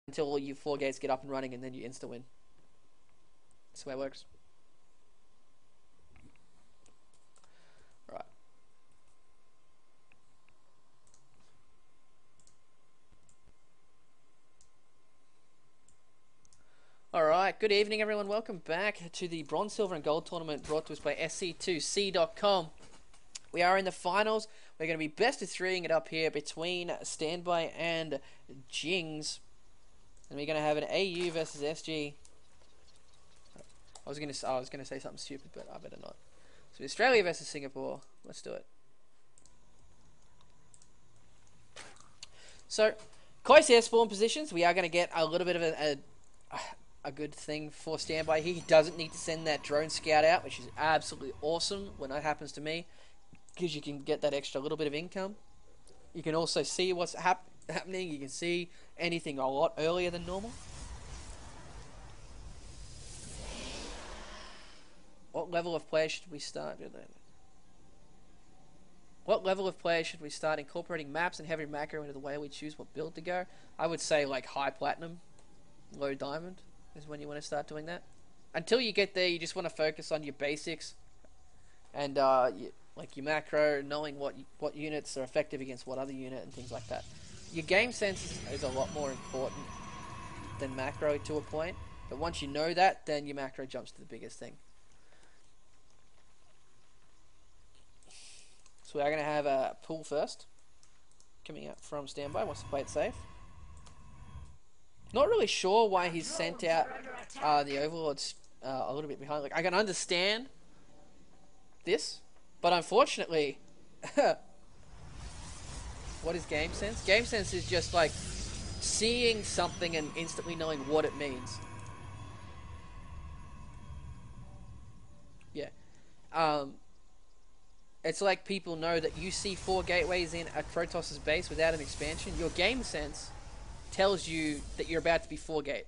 until all you 4 gates get up and running, and then you insta win. That's the way it works. Right. Alright, good evening everyone. Welcome back to the Bronze, Silver and Gold tournament brought to us by SC2C.com. We are in the finals. We're going to be best of 3ing it up here between Standby and Jings. And we're going to have an AU versus SG. I was going to say something stupid, but I better not. So Australia versus Singapore. Let's do it. So, close air spawn positions. We are going to get a little bit of a good thing for Standby here. He doesn't need to send that drone scout out, which is absolutely awesome when that happens to me, because you can get that extra little bit of income. You can also see what's happening. You can see anything a lot earlier than normal. What level of player should we start? What level of player should we start incorporating maps and heavy macro into the way we choose what build to go? I would say like high platinum, low diamond is when you want to start doing that. Until you get there, you just want to focus on your basics and like your macro, knowing what units are effective against what other unit and things like that. Your game sense is a lot more important than macro to a point, but once you know that, then your macro jumps to the biggest thing. So we are going to have a pool first, coming out from Standby, wants to play it safe. Not really sure why he's sent out the Overlords a little bit behind. Like, I can understand this, but unfortunately, what is game sense? Game sense is just like seeing something and instantly knowing what it means. Yeah. It's like people know that you see 4 gateways in a Protoss's base without an expansion. Your game sense tells you that you're about to be 4 gated,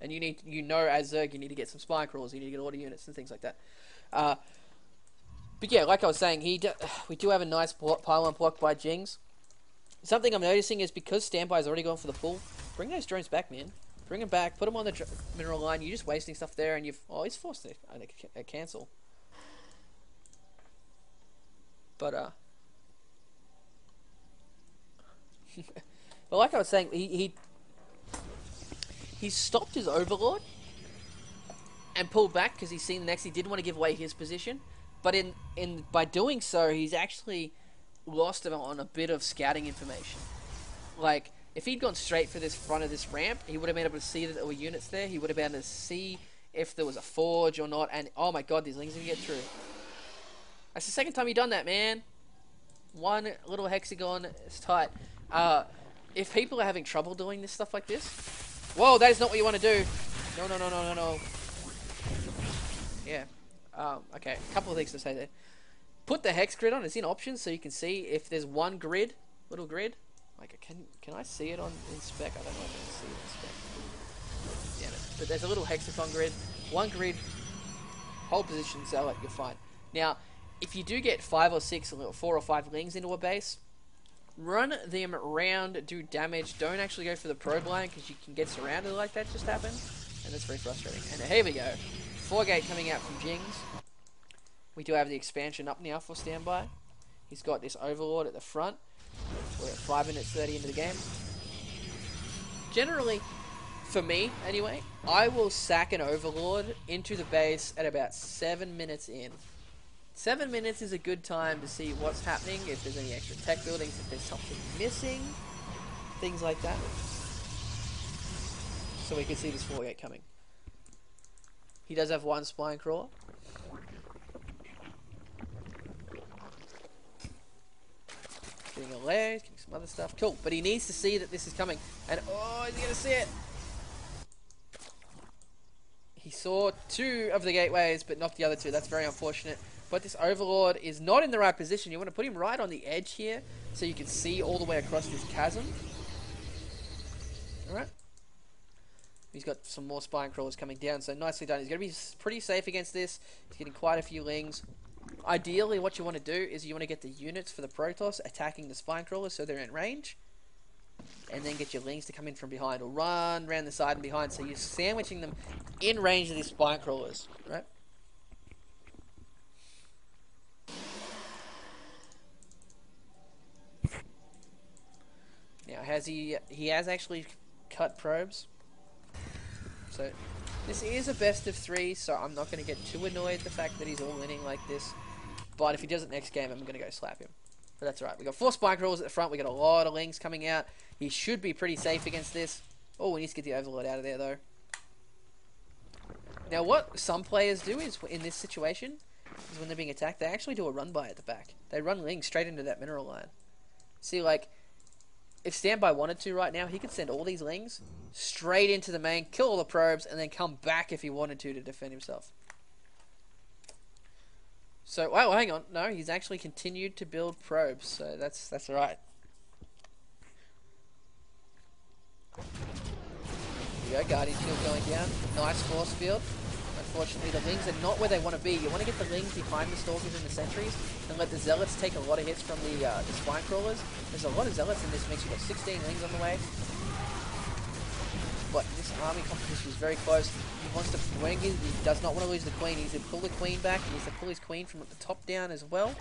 and you know as Zerg you need to get some spy crawlers, you need to get auto units and things like that. But yeah, like I was saying, we do have a nice pylon block by Jings. Something I'm noticing is because Standby's already gone for the pull, bring those drones back, man. Bring them back, put them on the mineral line. You're just wasting stuff there, and he's forced to cancel. But but like I was saying, he stopped his Overlord and pulled back because he's seen the next. He didn't want to give away his position, but by doing so, he's actually lost on a bit of scouting information. Like, if he'd gone straight for this front of this ramp, he would have been able to see that there were units there. He would have been able to see if there was a forge or not. And oh my god, these lings are gonna get through. That's the second time you've done that, man. One little hexagon is tight. If people are having trouble doing this stuff like this, whoa, that is not what you want to do. No. Yeah. Okay, a couple of things to say there. Put the hex grid on. It's in options, so you can see if there's one grid, little grid. Like, can I see it in spec? I don't know if I can see it in spec. Damn it. But there's a little hexagon grid. One grid, hold position, so you're fine. Now, if you do get 5 or 6 or 4 or 5 lings into a base, run them around, do damage. Don't actually go for the probe line because you can get surrounded like that just happened, and that's very frustrating. And here we go, 4 gate coming out from Jings. We do have the expansion up now for Standby. He's got this Overlord at the front. We're at 5 minutes 30 into the game. Generally, for me anyway, I will sack an Overlord into the base at about 7 minutes in. 7 minutes is a good time to see what's happening, if there's any extra tech buildings, if there's something missing, things like that. So we can see this 4 gate coming. He does have 1 spine crawler. Getting a leg, getting some other stuff. Cool, but he needs to see that this is coming. And oh, he's going to see it. He saw 2 of the gateways, but not the other 2. That's very unfortunate. But this Overlord is not in the right position. You want to put him right on the edge here, so you can see all the way across this chasm. Alright. He's got some more spine crawlers coming down, so nicely done. He's going to be pretty safe against this. He's getting quite a few lings. Ideally, what you want to do is you want to get the units for the Protoss attacking the spine crawlers so they're in range. and then get your lings to come in from behind or run around the side and behind. So you're sandwiching them in range of these spine crawlers, right? Now, he has actually cut probes. So this is a best of 3, so I'm not going to get too annoyed the fact that he's all winning like this. But if he does it next game, I'm going to go slap him. But that's alright. We got 4 spike rolls at the front. We got a lot of lings coming out. He should be pretty safe against this. Oh, we need to get the overlord out of there, though. Now, what some players do is, in this situation, is when they're being attacked, they actually do a run by at the back. They run lings straight into that mineral line. See, like, if Standby wanted to right now, he could send all these lings straight into the main, kill all the probes, and then come back if he wanted to defend himself. So, well, hang on. No, he's actually continued to build probes, so that's alright. There we go, Guardian Shield going down. Nice force field. Unfortunately, the lings are not where they want to be. You want to get the lings behind the stalkers and the sentries, and let the zealots take a lot of hits from the spine crawlers. There's a lot of zealots in this mix. You've got 16 lings on the way. But this army competition is very close. He wants to, he does not want to lose the queen. He needs to pull the queen back. He needs to pull his queen from the top down as well.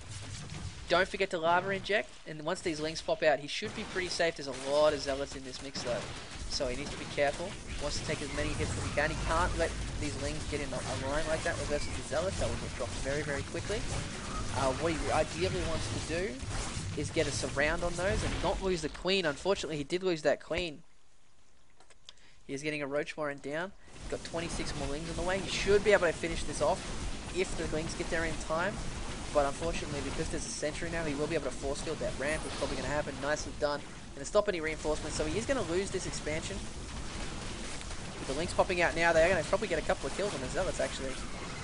Don't forget to lava inject. And once these lings pop out, he should be pretty safe. There's a lot of zealots in this mix though, so he needs to be careful. He wants to take as many hits as he can. He can't let these lings get in a line like that versus the zealots. That will get dropped very, very quickly. What he ideally wants to do is get a surround on those and not lose the queen. Unfortunately, he did lose that queen. He's getting a Roach Warren down. He's got 26 more lings on the way. He should be able to finish this off if the lings get there in time. But unfortunately, because there's a sentry now, he will be able to force field that ramp, which is probably going to happen. Nicely done. Going to stop any reinforcements. So he is going to lose this expansion. With the lings popping out now, they're going to probably get a couple of kills on the zealots, actually.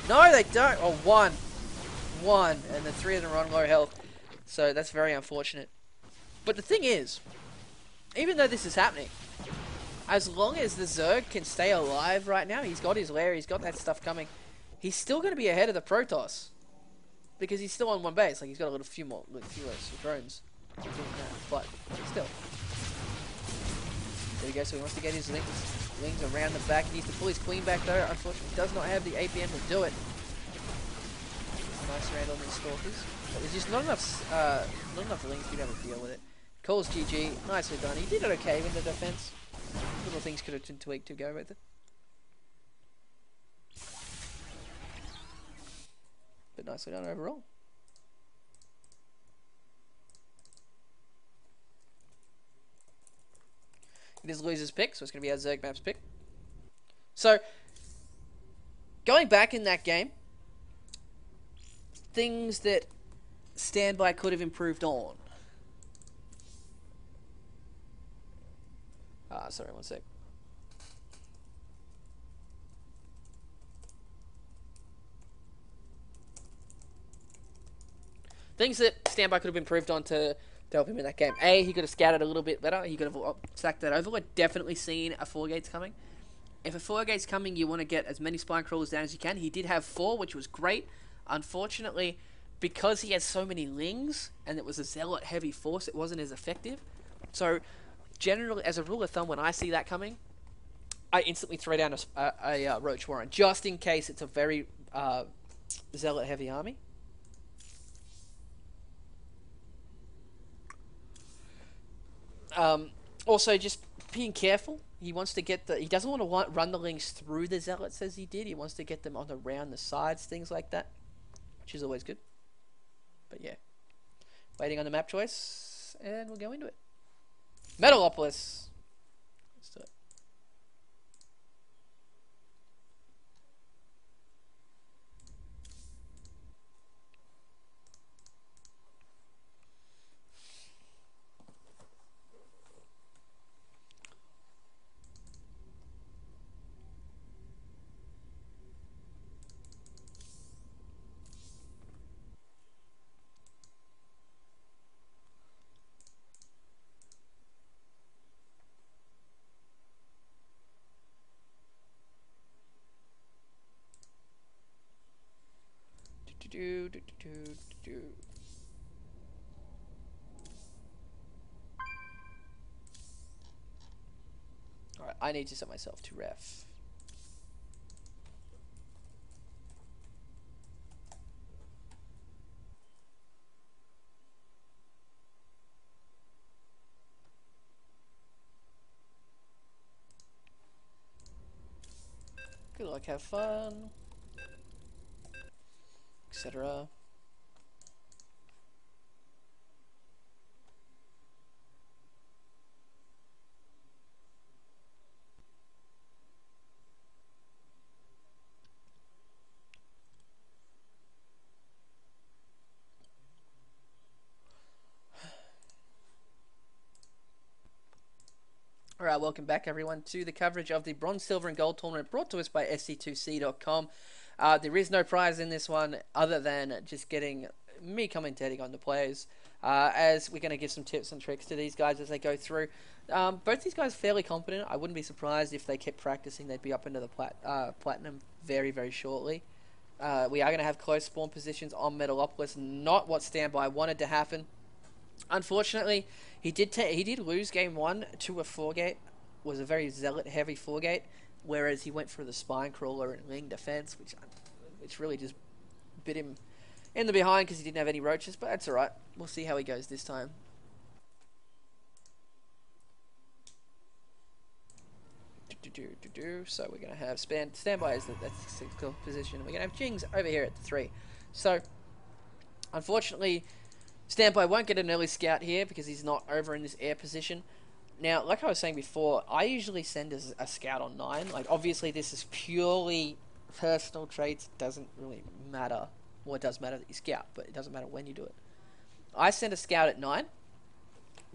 No, they don't. Oh, one. And the 3 of them are on low health. So that's very unfortunate. But the thing is, even though this is happening, as long as the Zerg can stay alive right now, he's got his lair, he's got that stuff coming, he's still going to be ahead of the Protoss. Because he's still on one base, like he's got a few less drones. But still. There we go, so he wants to get his lings around the back. He needs to pull his queen back though. Unfortunately, he does not have the APN to do it. Nice round on these stalkers. But there's just not enough lings to be able to deal with it. Calls GG, nicely done. He did it okay with the defense. Little things could have been tweaked to go with it. But nicely done overall. It is loser's pick, so it's going to be our Zerg Maps pick. So, going back in that game, things that Standby could have improved on. Sorry, one sec. Things that Standby could have improved on to help him in that game. A, he could have scouted a little bit better. He could have sacked that overlord. Definitely seen a 4 gates coming. If a 4 gates coming, you want to get as many spine crawlers down as you can. He did have 4, which was great. Unfortunately, because he had so many lings, and it was a zealot heavy force, it wasn't as effective. So, generally, as a rule of thumb, when I see that coming, I instantly throw down a Roach Warren, just in case it's a very zealot heavy army. Also, just being careful. He wants to get he doesn't want to run the lings through the zealots as he did. He wants to get them on around the sides, things like that, which is always good. But yeah, waiting on the map choice, and we'll go into it. Metalopolis. Let's do it. I need to set myself to ref. Good luck, have fun, etc. Alright, welcome back everyone to the coverage of the Bronze, Silver and Gold tournament brought to us by SC2C.com. There is no prize in this one other than just getting me commentating on the players, as we're going to give some tips and tricks to these guys as they go through. Both these guys are fairly competent. I wouldn't be surprised if they kept practicing. They'd be up into the Platinum very, very shortly. We are going to have close spawn positions on Metalopolis, not what Standby wanted to happen. Unfortunately, he did lose game 1 to a 4-gate. Was a very zealot heavy 4-gate, whereas he went for the spine crawler and wing defense, which really just bit him in the behind because he didn't have any roaches. But that's all right. We'll see how he goes this time. So we're gonna have Standby as that's the 6th position. We're gonna have Jings over here at the 3. So unfortunately, Standby won't get an early scout here because he's not over in this air position. Now, like I was saying before, I usually send a scout on 9. Like, obviously, this is purely personal traits. It doesn't really matter. Well, it does matter that you scout, but it doesn't matter when you do it. I send a scout at 9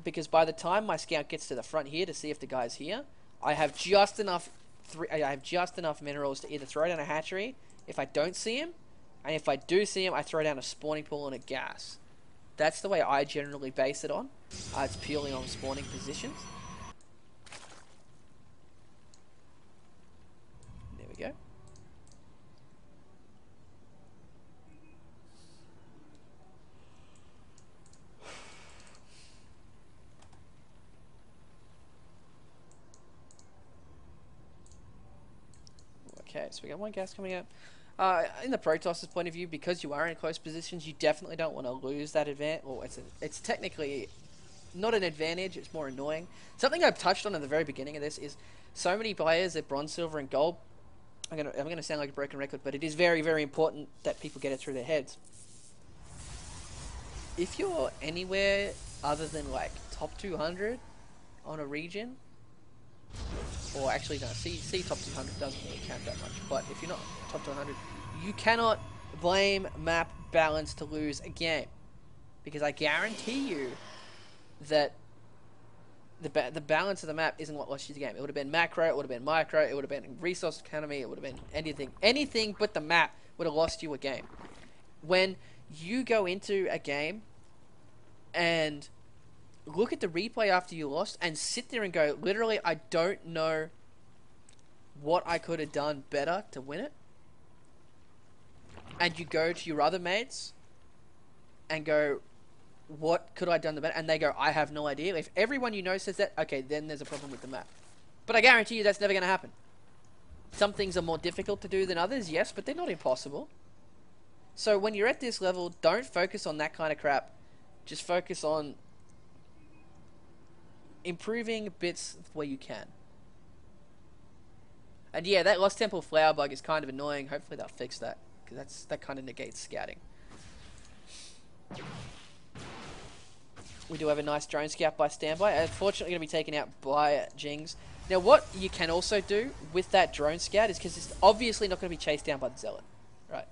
because by the time my scout gets to the front here to see if the guy's here, I have just enough minerals to either throw down a hatchery if I don't see him, and if I do see him, I throw down a spawning pool and a gas. That's the way I generally base it on. It's purely on spawning positions. There we go. Okay, so we got one gas coming out. In the Protost's point of view, because you are in close positions, you definitely don't want to lose that advantage. Well, it's technically not an advantage, it's more annoying. Something I've touched on in the very beginning of this is so many players at Bronze, Silver and Gold. I'm gonna sound like a broken record, but it is very, very important that people get it through their heads. If you're anywhere other than like top 200 on a region, or actually no, see top 200 doesn't really count that much, but if you're not top 200, you cannot blame map balance to lose a game, because I guarantee you that the balance of the map isn't what lost you the game. It would have been macro, it would have been micro, it would have been resource economy, it would have been anything but the map would have lost you a game. When you go into a game and look at the replay after you lost and sit there and go, literally, I don't know what I could have done better to win it. And you go to your other mates and go, what could I have done the better? And they go, I have no idea. If everyone you know says that, okay, then there's a problem with the map. But I guarantee you that's never going to happen. Some things are more difficult to do than others, yes, but they're not impossible. So when you're at this level, don't focus on that kind of crap. Just focus on improving bits where you can. And yeah, that Lost Temple flower bug is kind of annoying. Hopefully they'll fix that, because that kind of negates scouting. We do have a nice drone scout by Standby. Unfortunately going to be taken out by Jings. Now what you can also do with that drone scout is, because it's obviously not going to be chased down by the Zealot. Right.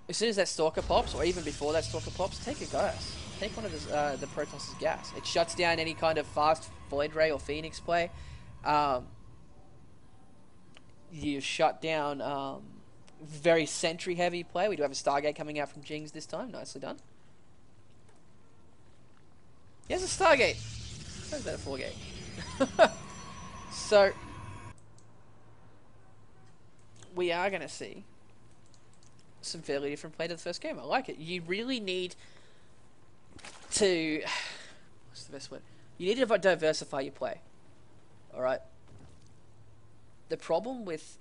As soon as that Stalker pops, or even before that Stalker pops, take a gas. Take one of the Protoss's gas. It shuts down any kind of fast Void Ray or Phoenix play. You shut down very sentry heavy play. We do have a Stargate coming out from Jings this time. Nicely done. Here's a Stargate. How's that a 4-gate? So we are going to see some fairly different play to the first game. I like it. You really need to... What's the best word? You need to diversify your play. Alright? the problem with